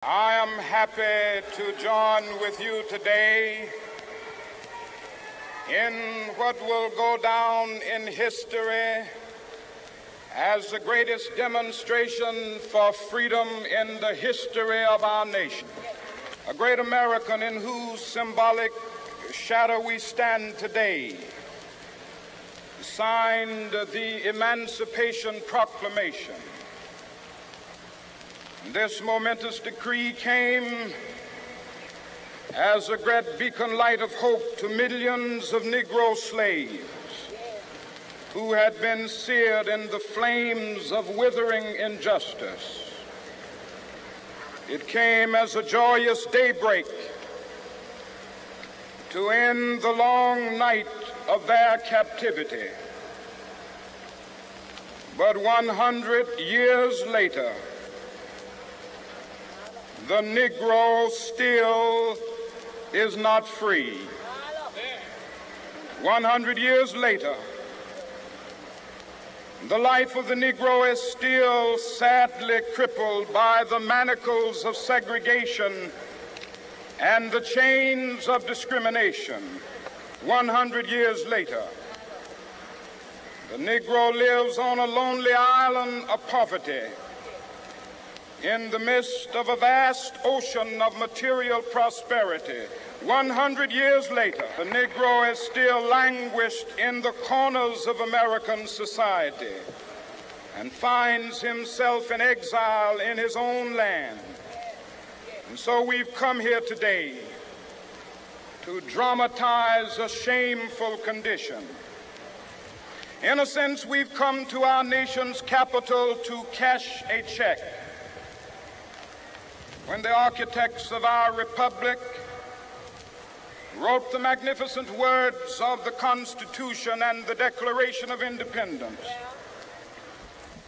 I am happy to join with you today in what will go down in history as the greatest demonstration for freedom in the history of our nation. A great American in whose symbolic shadow we stand today signed the Emancipation Proclamation. This momentous decree came as a great beacon light of hope to millions of Negro slaves who had been seared in the flames of withering injustice. It came as a joyous daybreak to end the long night of their captivity. But 100 years later, the Negro still is not free. 100 years later, the life of the Negro is still sadly crippled by the manacles of segregation and the chains of discrimination. 100 years later, the Negro lives on a lonely island of poverty in the midst of a vast ocean of material prosperity. 100 years later, the Negro is still languished in the corners of American society and finds himself in exile in his own land. And so we've come here today to dramatize a shameful condition. In a sense, we've come to our nation's capital to cash a check. When the architects of our republic wrote the magnificent words of the Constitution and the Declaration of Independence,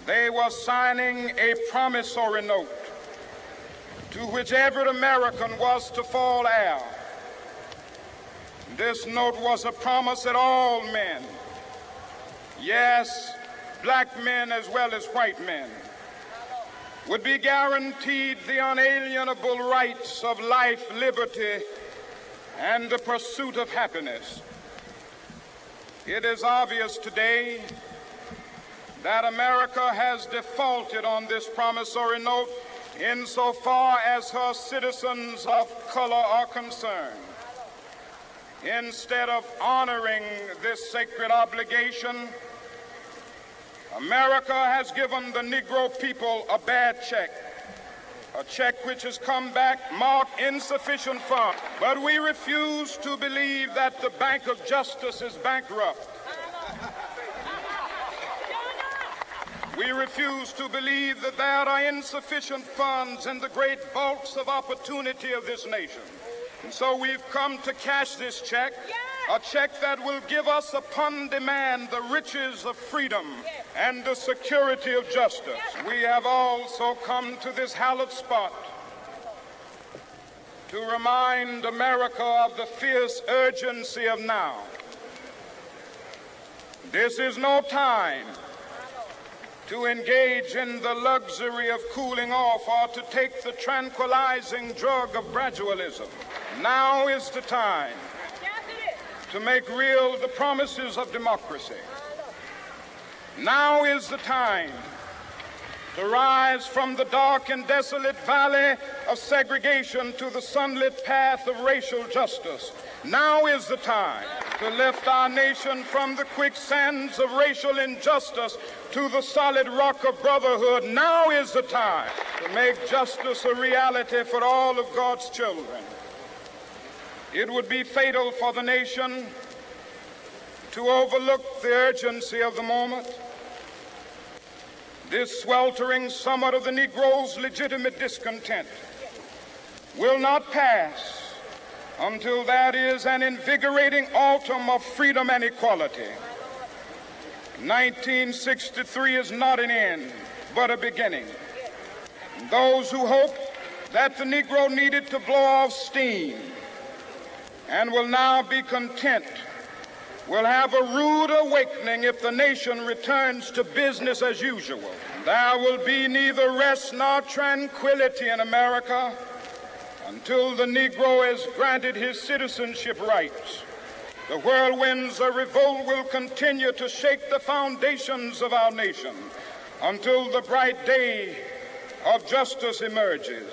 they were signing a promissory note to which every American was to fall heir. This note was a promise that all men, yes, black men as well as white men, would be guaranteed the unalienable rights of life, liberty, and the pursuit of happiness. It is obvious today that America has defaulted on this promissory note insofar as her citizens of color are concerned. Instead of honoring this sacred obligation, America has given the Negro people a bad check, a check which has come back marked insufficient funds. But we refuse to believe that the Bank of Justice is bankrupt. We refuse to believe that there are insufficient funds in the great vaults of opportunity of this nation. And so we've come to cash this check, a check that will give us upon demand the riches of freedom and the security of justice. We have also come to this hallowed spot to remind America of the fierce urgency of now. This is no time to engage in the luxury of cooling off or to take the tranquilizing drug of gradualism. Now is the time to make real the promises of democracy. Now is the time to rise from the dark and desolate valley of segregation to the sunlit path of racial justice. Now is the time to lift our nation from the quicksands of racial injustice to the solid rock of brotherhood. Now is the time to make justice a reality for all of God's children. It would be fatal for the nation to overlook the urgency of the moment. This sweltering summit of the Negro's legitimate discontent will not pass until that is an invigorating autumn of freedom and equality. 1963 is not an end, but a beginning. Those who hope that the Negro needed to blow off steam and will now be content will have a rude awakening if the nation returns to business as usual. There will be neither rest nor tranquility in America until the Negro is granted his citizenship rights. The whirlwinds of revolt will continue to shake the foundations of our nation until the bright day of justice emerges.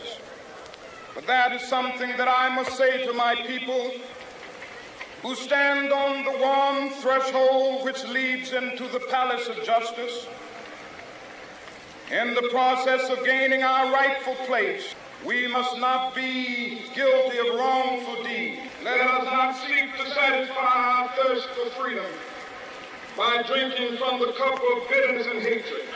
But that is something that I must say to my people who stand on the warm threshold which leads into the palace of justice. In the process of gaining our rightful place, we must not be guilty of wrongful deeds. Let us not seek to satisfy our thirst for freedom by drinking from the cup of bitterness and hatred.